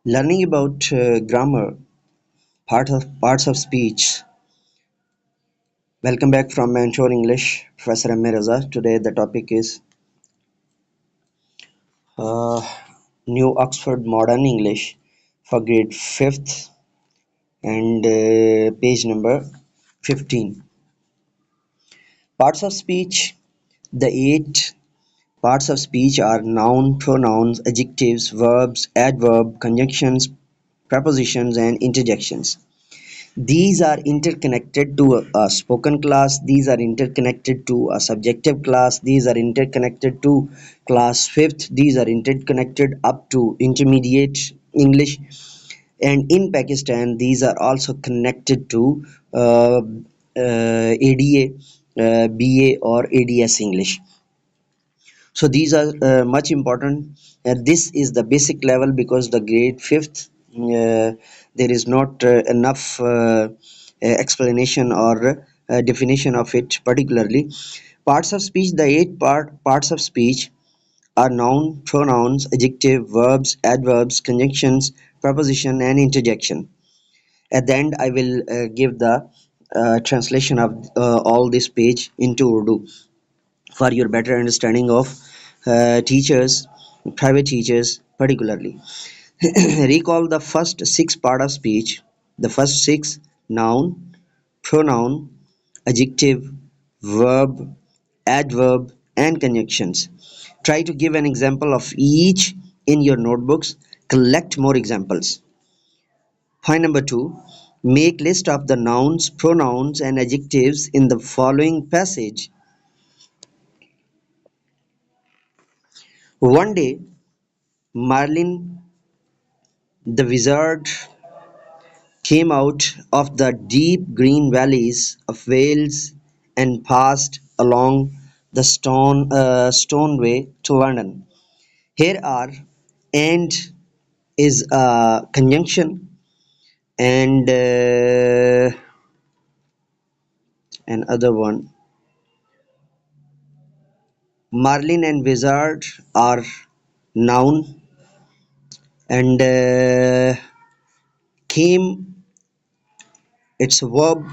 Learning about grammar, parts of speech. Welcome back from Mentor English, Professor M. A. Raza. Today the topic is uh, New Oxford Modern English for grade 5th and page number 15. Parts of speech. The 8 parts of speech are noun, pronouns, adjectives, verbs, adverb, conjunctions, prepositions, and interjections. These are interconnected to a spoken class, these are interconnected to a subjective class, these are interconnected to class 5th, these are interconnected up to intermediate English, and in Pakistan these are also connected to ADA, BA or ADS English. So these are much important. This is the basic level because the grade 5th there is not enough explanation or definition of it particularly. Parts of speech. The parts of speech are noun, pronouns, adjective, verbs, adverbs, conjunctions, preposition, and interjection. At the end I will give the translation of all this page into Urdu for your better understanding of teachers, private teachers particularly. Recall the first 6 part of speech. The first 6: noun, pronoun, adjective, verb, adverb, and conjunctions. Try to give an example of each in your notebooks. Collect more examples. Point number 2: make list of the nouns, pronouns, and adjectives in the following passage. One day, Marlin the wizard came out of the deep green valleys of Wales and passed along the stone way to London. Here are and is a conjunction, and another one. Marlin and wizard are noun, and came, it's a verb,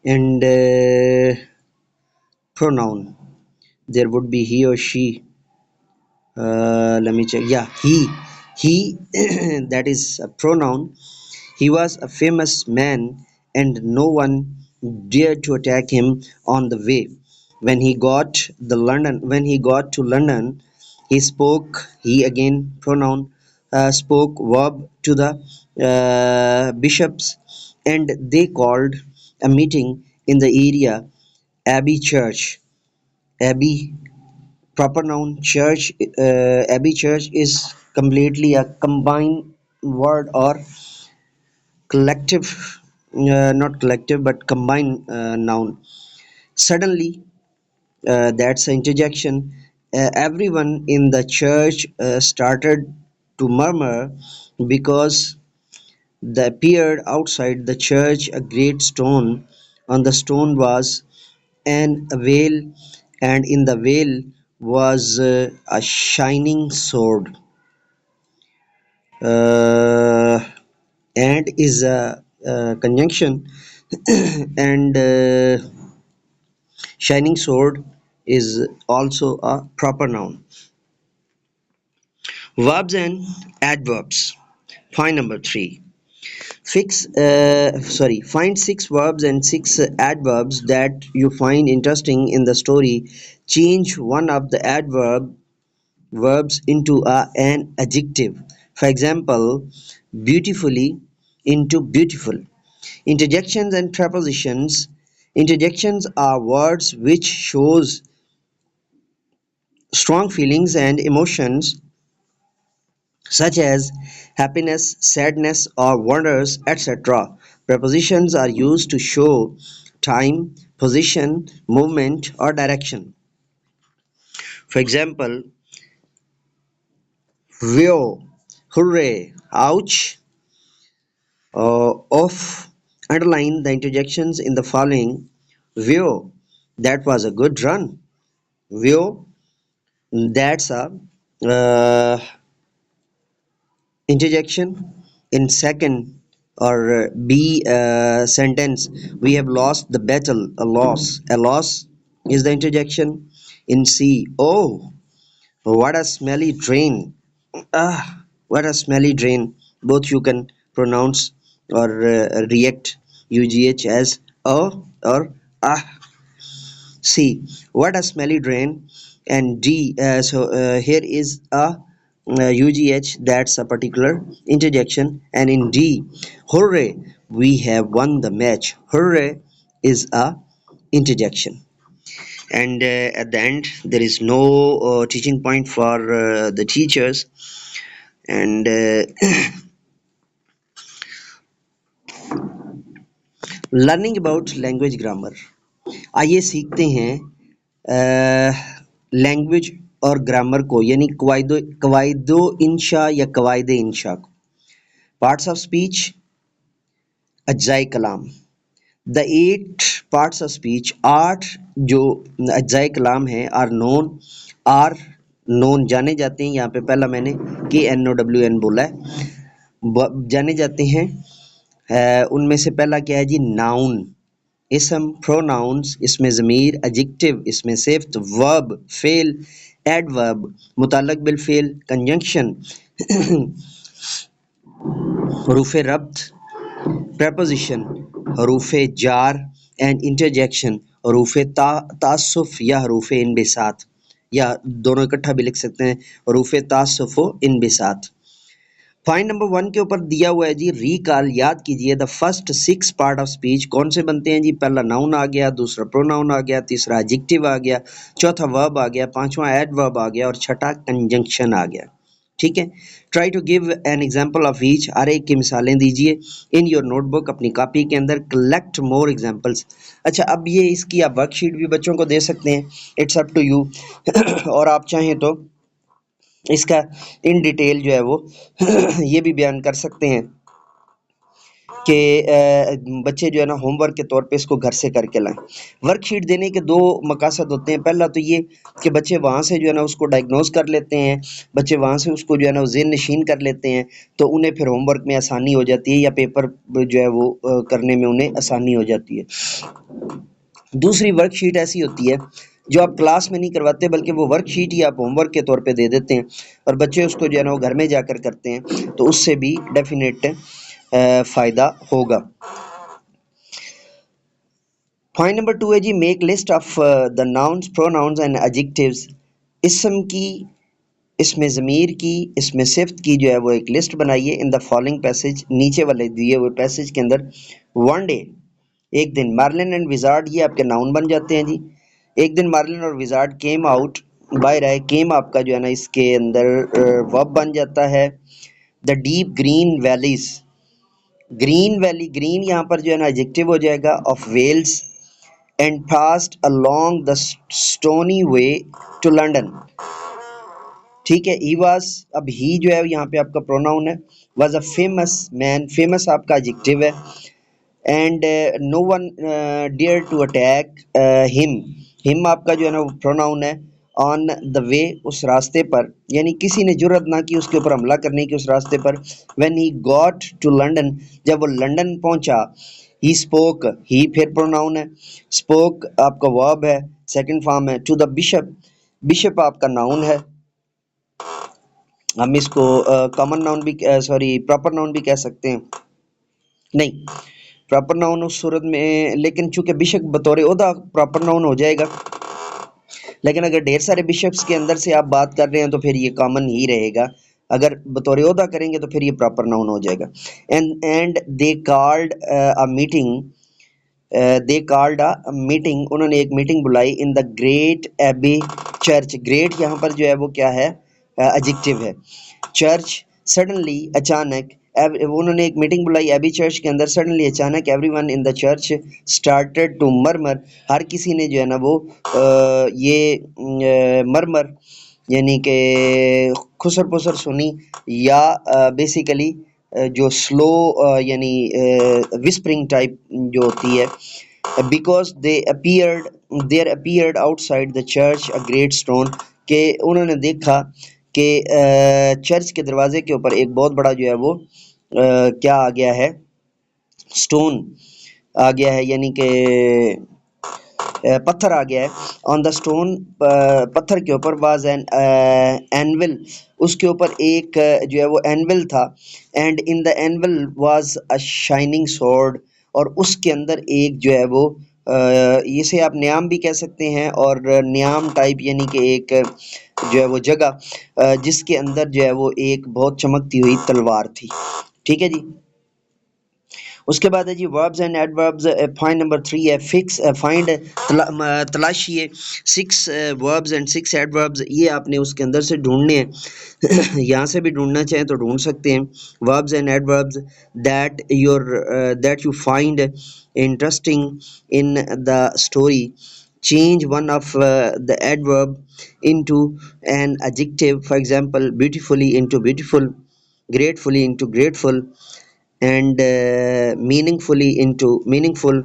and pronoun. There would be he or she. Let me check. Yeah, he that is a pronoun. He was a famous man, and no one dared to attack him on the way. When he got to London, he again pronoun, spoke verb to the bishops, and they called a meeting in the area Abbey Church. Abbey, proper noun. Church, Abbey Church is completely a combined word or collective, not collective but combined noun. Suddenly, that's an interjection. Everyone in the church started to murmur because there appeared outside the church a great stone. On the stone was an a veil, and in the veil was a shining sword. uh, and is a conjunction, and shining sword is also a proper noun. Verbs and adverbs. Point number 3: find 6 verbs and 6 adverbs that you find interesting in the story. Change one of the verbs into an adjective. For example, beautifully into beautiful. Interjections and prepositions. Interjections are words which shows strong feelings and emotions such as happiness, sadness, or wonders, etc. Prepositions are used to show time, position, movement, or direction. For example, view, hooray, ouch, of. Underline the interjections in the following. View, that was a good run. View, that's a uh, interjection. In second or B sentence, we have lost the battle. A loss is the interjection. In C, oh, what a smelly drain. What a smelly drain. Both you can pronounce or react UGH as oh or ah. C, what a smelly drain. And D, here is a UGH, that's a particular interjection. And in D, hooray, we have won the match. Hooray is a interjection. And at the end, there is no teaching point for the teachers. And learning about language grammar. आइए सीखते हैं language और grammar को, यानी कवायदो इंशा या कवायद इंशा को. पार्ट्स ऑफ स्पीच, अज्जाए कलाम. द 8 पार्ट्स ऑफ स्पीच, 8 जो अज्जाए कलाम हैं, आर नोन जाने जाते हैं. यहाँ पे पहला मैंने KNOWN बोला है, जाने जाते हैं. उनमें से पहला क्या है जी? नाउन, इसम, प्रोनाउंस, इसमें ज़मीर, एडजेक्टिव, इसमें सिफ्त, वर्ब, फेल, एडवर्ब, मुताल्लक बिल फेल, कंजंक्शन, हरूफ रब्त, preposition, हरूफ जार, एंड इंटरजेक्शन, हरूफ तासुफ या हरूफ इनबिसात, या दोनों इकट्ठा भी लिख सकते हैं, हरूफ तासुफ व इनबिसात. पॉइंट नंबर 1 के ऊपर दिया हुआ है जी, रिकॉल, याद कीजिए. The first 6 part of speech कौन से बनते हैं जी? पहला नाउन आ गया, दूसरा प्रोनाउन आ गया, तीसरा एडजेक्टिव आ गया, चौथा वर्ब आ गया, पांचवा एडवर्ब आ गया और छठा कंजंक्शन आ गया. ठीक है. Try to give an example of each. हर एक की मिसालें दीजिए इन योर नोटबुक, अपनी कॉपी के अंदर. Collect more examples. अच्छा, अब ये इसकी आप वर्कशीट भी बच्चों को दे सकते हैं, इट्स अप टू यू. और आप चाहें तो इसका इन डिटेल जो है वो ये भी बयान कर सकते हैं कि बच्चे जो है ना होमवर्क के तौर पे इसको घर से करके लाएं. वर्कशीट देने के दो मकसद होते हैं. पहला तो ये कि बच्चे वहाँ से जो है ना उसको डायग्नोज कर लेते हैं, बच्चे वहाँ से उसको जो है ना ज़हन नशीन कर लेते हैं, तो उन्हें फिर होमवर्क में आसानी हो जाती है, या पेपर जो है वो करने में उन्हें आसानी हो जाती है. दूसरी वर्कशीट ऐसी होती है जो आप क्लास में नहीं करवाते, बल्कि वो वर्कशीट ही आप होमवर्क के तौर पे दे देते हैं और बच्चे उसको जो है ना वो घर में जाकर करते हैं, तो उससे भी डेफिनेट फ़ायदा होगा. पॉइंट नंबर 2 है जी, make list of the nouns, pronouns and adjectives. इसम की, इसमें ज़मीर की, इसमें सिफ्त की जो है वो एक लिस्ट बनाइए. इन द फॉलोइंग पैसेज, नीचे वाले दिए हुए पैसेज के अंदर. वन डे, एक दिन. मार्लिन एंड विजार्ड, ये आपके नाउन बन जाते हैं जी. एक दिन मार्लिन और विजार्ड केम आउट बाय राय. केम आपका जो है ना इसके अंदर वर्ब बन जाता है. The deep green valleys, green valley, green यहाँ पर जो है ना एडजेक्टिव हो जाएगा, of Wales. And passed along the stony way to London. ठीक है. ही वाज, अब ही जो है यहाँ पे आपका प्रोनाउन है. Was a famous man, famous आपका एडजेक्टिव है. And no one dare to attack him, him आपका जो है ना प्रोनाउन है. ऑन द वे, उस रास्ते पर, यानी किसी ने जुर्रत ना की उसके ऊपर हमला करने की उस रास्ते पर. When he got to London, जब वो लंदन पहुंचा. ही स्पोक, ही फिर प्रोनाउन है. स्पोक आपका वर्ब है, सेकंड फॉर्म है. टू द बिशप, बिशप आपका नाउन है. हम इसको कॉमन नाउन भी, सॉरी प्रॉपर नाउन भी कह सकते हैं. नहीं, प्रॉपर नाउन उस सूरत में, लेकिन चूंकि बिशप बतौर ओहदा प्रॉपर नाउन हो जाएगा, लेकिन अगर ढेर सारे बिशप्स के अंदर से आप बात कर रहे हैं तो फिर ये कॉमन ही रहेगा. अगर बतौर ओहदा करेंगे तो फिर ये प्रॉपर नाउन हो जाएगा. And they called a meeting, they called a meeting, उन्होंने एक मीटिंग बुलाई. In the great abbey church, great यहाँ पर जो है वो क्या है? एडजेक्टिव है. चर्च, सडनली, अचानक. उन्होंने एक मीटिंग बुलाई एबी चर्च के अंदर. सडनली, अचानक. Everyone in the church started to murmur, हर किसी ने जो है ना वो ये मरमर यानी कि खुसर पुसर सुनी, या बेसिकली जो स्लो यानी विस्परिंग टाइप जो होती है. Because there appeared outside the church a great stone, के उन्होंने देखा کہ چرچ کے دروازے کے اوپر ایک بہت بڑا جو ہے وہ کیا آ گیا ہے، سٹون آ گیا ہے، یعنی کہ پتھر آ گیا ہے. آن دا اسٹون، پتھر کے اوپر واز این اینول، اس کے اوپر ایک جو ہے وہ اینول تھا. And in the anvil was a shining sword, اور اس کے اندر ایک جو ہے وہ اسے آپ نیام بھی کہہ سکتے ہیں، اور نیام ٹائپ یعنی کہ ایک جو ہے وہ جگہ جس کے اندر جو ہے وہ ایک بہت چمکتی ہوئی تلوار تھی. ٹھیک ہے جی. اس کے بعد ہے جی وربز اینڈ ایڈوربز. پوائنٹ نمبر 3 ہے فکس فائنڈ، تلاشیے 6 وربز اینڈ 6 ایڈوربز. یہ آپ نے اس کے اندر سے ڈھونڈنے ہیں یہاں سے بھی ڈھونڈنا چاہیں تو ڈھونڈ سکتے ہیں. Verbs and adverbs that you find interesting in the story. Change one of the adverb into an adjective. For example, beautifully into beautiful, gratefully into grateful, and meaningfully into meaningful.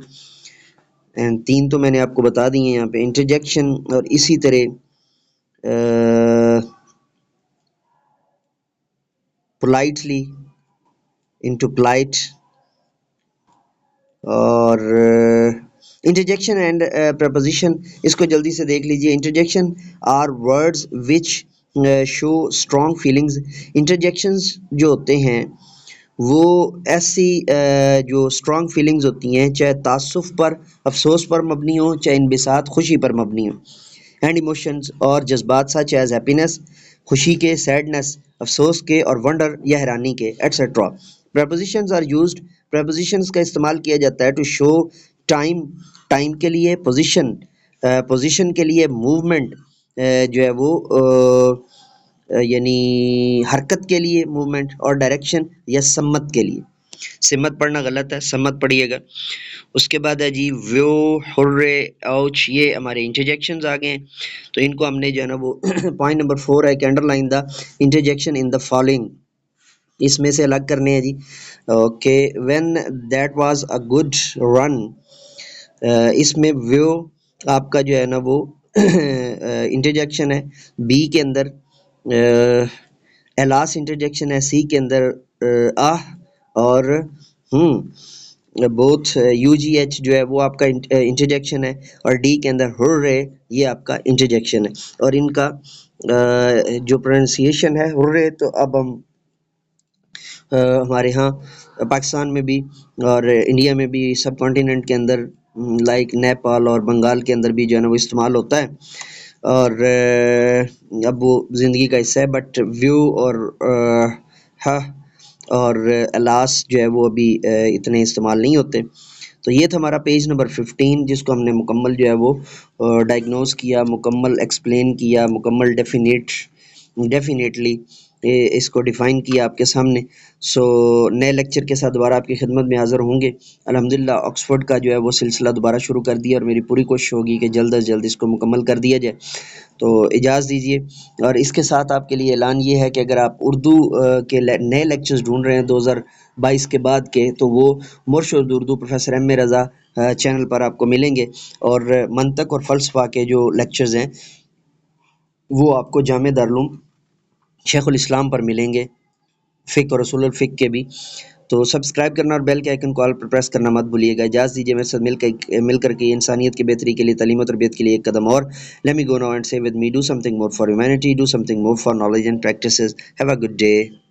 And 3 تو میں نے آپ کو بتا دی ہیں یہاں پہ انٹرجیکشن، اور اسی طرح پولائٹلی انٹو پولائٹ، اور انٹرجیکشن اینڈ پریپوزیشن. اس کو جلدی سے دیکھ لیجیے. Interjection are words which show strong feelings. Interjections جو ہوتے ہیں وہ ایسی جو اسٹرانگ فیلنگز ہوتی ہیں، چاہے تعصف پر، افسوس پر مبنی ہوں، چاہے انبساط، خوشی پر مبنی ہوں. اینڈ ایموشنز، اور جذبات سچ ایز ہیپینس، خوشی کے، سیڈنس، افسوس کے، اور ونڈر یا حیرانی کے، etcetera. Prepositions are used. Prepositions کا استعمال کیا جاتا ہے ٹو شو ٹائم، ٹائم کے لیے، پوزیشن، پوزیشن کے لیے، موومنٹ جو ہے وہ یعنی حرکت کے لیے موومنٹ، اور ڈائریکشن یا سمت کے لیے. سمت پڑھنا غلط ہے، سمت پڑھیے گا. اس کے بعد ہے جی ویو، ہرے، اوچ. یہ ہمارے انٹرجیکشنز آ گئے ہیں، تو ان کو ہم نے جو ہے نا وہ پوائنٹ نمبر 4 ہے کہ underline the interjection in the following, اس میں سے الگ کرنے ہیں جی. Okay. When that was a good run, اس میں ویو آپ کا جو ہے نا وہ انٹرجیکشن ہے. بی کے اندر الاس انٹرجیکشن ہے. سی کے اندر آہ اور بوتھ یو جی ایچ جو ہے وہ آپ کا انٹرجیکشن ہے. اور ڈی کے اندر ہرے، یہ آپ کا انٹرجیکشن ہے. اور ان کا جو پروننسیشن ہے ہرے، تو اب ہم ہمارے ہاں پاکستان میں بھی اور انڈیا میں بھی سب کانٹیننٹ کے اندر لائک نیپال اور بنگال کے اندر بھی جو ہے نا وہ استعمال ہوتا ہے، اور اب وہ زندگی کا حصہ ہے. بٹ ویو اور اور الاس جو ہے وہ ابھی اتنے استعمال نہیں ہوتے. تو یہ تھا ہمارا پیج نمبر 15، جس کو ہم نے مکمل جو ہے وہ ڈائگنوز کیا، مکمل ایکسپلین کیا، مکمل ڈیفینیٹلی اس کو ڈیفائن کیا آپ کے سامنے. سو نئے لیکچر کے ساتھ دوبارہ آپ کی خدمت میں حاضر ہوں گے. الحمدللہ آکسفورڈ کا جو ہے وہ سلسلہ دوبارہ شروع کر دیا، اور میری پوری کوشش ہوگی کہ جلد از جلد اس کو مکمل کر دیا جائے. تو اجازت دیجیے. اور اس کے ساتھ آپ کے لیے اعلان یہ ہے کہ اگر آپ اردو کے نئے لیکچرز ڈھونڈ رہے ہیں 2022 کے بعد کے، تو وہ مرشد اردو پروفیسر ایم رضا چینل پر آپ کو ملیں گے. اور منطق اور فلسفہ کے جو لیکچرز ہیں وہ آپ کو جامعہ دارالعلوم شیخ الاسلام پر ملیں گے، فقہ اور رسول الفقہ کے بھی. تو سبسکرائب کرنا اور بیل کے آئیکن کو آل پر پریس کرنا مت بھولیے گا. اجازت دیجیے میرے ساتھ مل کر کے انسانیت کی بہتری کے لیے، تعلیم و تربیت کے لیے ایک قدم اور. Let me go now and say with me, do something more for humanity, do something more for knowledge and practices. Have a good day.